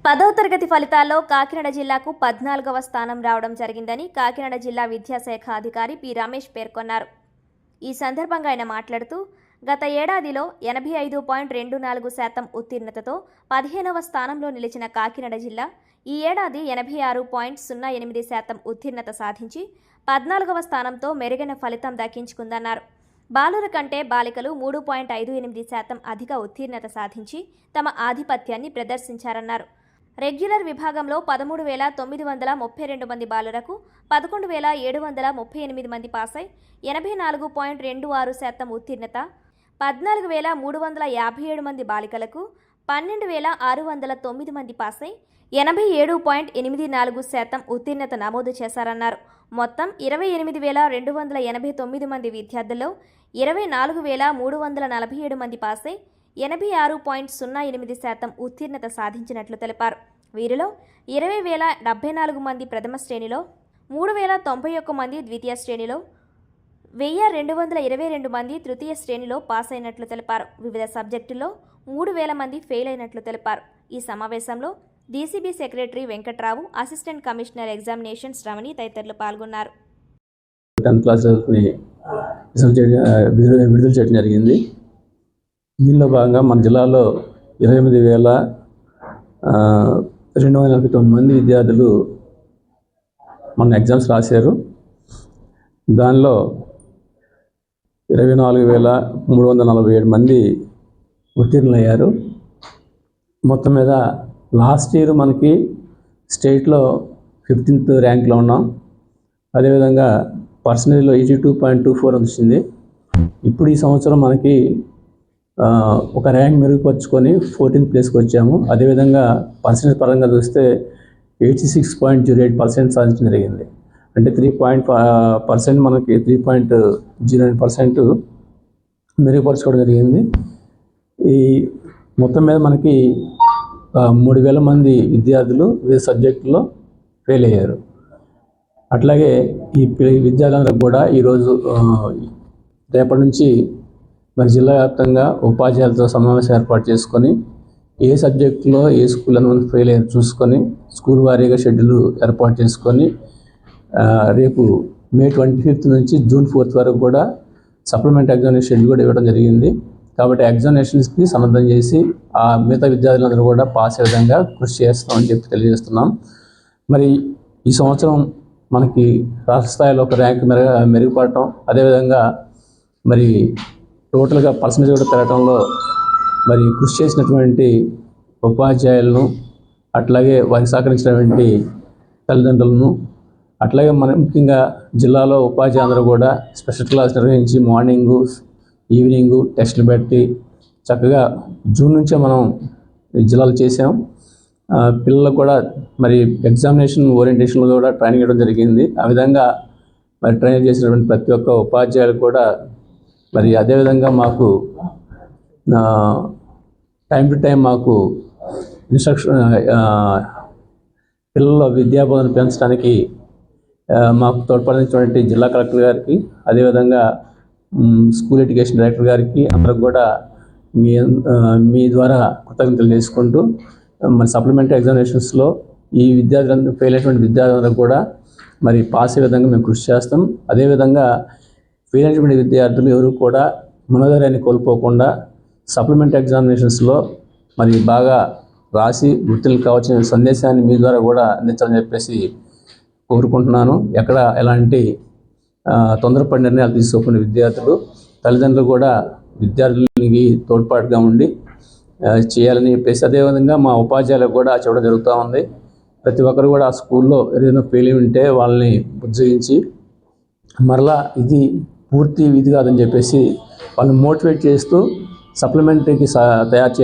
10వ తరగతి ఫలితాల్లో కాకినాడ జిల్లాకు 14వ స్థానం రావడం జరిగిందని కాకినాడ జిల్లా విద్యాశాఖ అధికారి పి రమేష్ పేర్కొన్నారు. ఈ సందర్భంగా ఆయన మాట్లాడుతూ గత ఏడాదిలో 85.24% ఉత్తీర్ణతతో 15వ స్థానంలో నిలిచిన కాకినాడ జిల్లా ఈ ఏడాది 86.08% ఉత్తీర్ణత సాధించి 14వ స్థానంతో మెరుగైన ఫలితం దక్కించుకుందన్నారు. బాలుర కంటే బాలికలు 3.58% అధిక ఉత్తీర్ణత సాధించి తమ ఆధిపత్యాన్ని ప్రదర్శించారన్నారు. రెగ్యులర్ విభాగంలో 13,932 మంది బాలురకు 11,738 మంది పాసై 84.26% ఉత్తీర్ణత, 14,357 మంది బాలికలకు 12,609 మంది పాసై 87.84% ఉత్తీర్ణత నమోదు చేశారన్నారు. మొత్తం 28,289 మంది విద్యార్థుల్లో 24,347 మంది పాసై 86.08% ఉత్తీర్ణత సాధించినట్లు తెలిపారు. వీరిలో 20,074 మంది ప్రథమ శ్రేణిలో, 3,091 మంది ద్వితీయ శ్రేణిలో, 1,222 మంది తృతీయ శ్రేణిలో పాస్ అయినట్లు తెలిపారు. వివిధ సబ్జెక్టుల్లో 3,000 మంది ఫెయిల్ అయినట్లు తెలిపారు. ఈ సమావేశంలో DCB secretary Venkatrao, assistant commissioner examinations Ramani తదితరులు పాల్గొన్నారు. 10th క్లాస్ విడుదల చేయడం జరిగింది. దీనిలో భాగంగా మన జిల్లాలో 28,249 మంది విద్యార్థులు మన ఎగ్జామ్స్ రాశారు. దానిలో 24,347 మంది ఉత్తీర్ణులయ్యారు. మొత్తం మీద లాస్ట్ ఇయర్ మనకి స్టేట్లో 15th ర్యాంక్లో ఉన్నాం. అదేవిధంగా పర్సంటేజ్లో 82.24 వచ్చింది. ఇప్పుడు ఈ సంవత్సరం మనకి ఒక ర్యాంక్ మెరుగుపరుచుకొని 14th ప్లేస్కి వచ్చాము. అదేవిధంగా పర్సంటేజ్ పరంగా చూస్తే 86.08% సాధించడం జరిగింది. అంటే 3% మనకి 3.09% మెరుగుపరచుకోవడం జరిగింది. ఈ మొత్తం మీద మనకి 3,000 మంది విద్యార్థులు వివిధ సబ్జెక్టుల్లో ఫెయిల్ అయ్యారు. అట్లాగే ఈ విద్యార్థులందరూ కూడా ఈరోజు రేపటి నుంచి మరి జిల్లా వ్యాప్తంగా ఉపాధ్యాయులతో సమావేశం ఏర్పాటు చేసుకొని ఏ సబ్జెక్టులో ఏ స్కూల్ అని ఫెయిల్ అయ్యారు చూసుకొని స్కూల్ వారీగా షెడ్యూల్ ఏర్పాటు చేసుకొని రేపు May 25th నుంచి June 4th వరకు కూడా సప్లిమెంట్ ఎగ్జామినేషన్ షెడ్యూల్ కూడా ఇవ్వడం జరిగింది. కాబట్టి ఎగ్జామినేషన్స్కి సన్నద్ధం చేసి ఆ మిగతా విద్యార్థులందరూ కూడా పాస్ అయ్యే విధంగా కృషి చేస్తామని చెప్పి తెలియజేస్తున్నాం. మరి ఈ సంవత్సరం మనకి రాష్ట్ర స్థాయిలో ఒక ర్యాంక్ మెరుగుపడటం, అదేవిధంగా మరి టోటల్గా పర్సంటేజ్ కూడా పెరగడంలో మరి కృషి చేసినటువంటి ఉపాధ్యాయులను, అట్లాగే వారికి సహకరించినటువంటి తల్లిదండ్రులను, అట్లాగే మనం ముఖ్యంగా జిల్లాలో ఉపాధ్యాయులందరూ కూడా స్పెషల్ క్లాస్ నిర్వహించి మార్నింగు ఈవినింగు టెస్టులు పెట్టి చక్కగా జూన్ నుంచే మనం జిల్లాలో చేసాం. పిల్లలకు కూడా మరి ఎగ్జామినేషన్ ఓరియంటేషన్లో కూడా ట్రైనింగ్ ఇవ్వడం జరిగింది. ఆ విధంగా మరి ట్రైనింగ్ చేసినటువంటి ప్రతి ఒక్క ఉపాధ్యాయులు కూడా మరి అదేవిధంగా మాకు టైం టు టైం మాకు ఇన్స్ట్రక్షన్ పిల్లల విద్యాబోధన పెంచడానికి మాకు తోడ్పడినటువంటి జిల్లా కలెక్టర్ గారికి, అదేవిధంగా స్కూల్ ఎడ్యుకేషన్ డైరెక్టర్ గారికి అందరికి కూడా మీ ద్వారా కృతజ్ఞతలు చేసుకుంటూ మరి సప్లిమెంటరీ ఎగ్జామినేషన్స్లో ఈ విద్యార్థులందరూ ఫెయిల్ అయినటువంటి విద్యార్థులందరూ కూడా మరి పాస్ అయ్యే విధంగా మేము కృషి చేస్తాం. అదేవిధంగా ఫెయిల్ అయినటువంటి విద్యార్థులు ఎవరు కూడా మనోధైర్యాన్ని కోల్పోకుండా సప్లిమెంటరీ ఎగ్జామినేషన్స్లో మరి బాగా రాసి వృత్తులు కావాల్సిన సందేశాన్ని మీ ద్వారా కూడా అందించాలని చెప్పేసి కోరుకుంటున్నాను. ఎక్కడ ఎలాంటి తొందరపడి నిర్ణయాలు తీసుకోకుండా విద్యార్థులు, తల్లిదండ్రులు కూడా విద్యార్థులకి తోడ్పాటుగా ఉండి చేయాలని చెప్పేసి, అదేవిధంగా మా ఉపాధ్యాయులకు కూడా చెప్పడం జరుగుతూ ఉంది. ప్రతి ఒక్కరు కూడా ఆ స్కూల్లో ఏదైనా ఫెయిల్ ఉంటే వాళ్ళని బుజ్జగించి మరలా ఇది పూర్తి విధి కాదని చెప్పేసి వాళ్ళని మోటివేట్ చేస్తూ సప్లిమెంటరీకి తయారు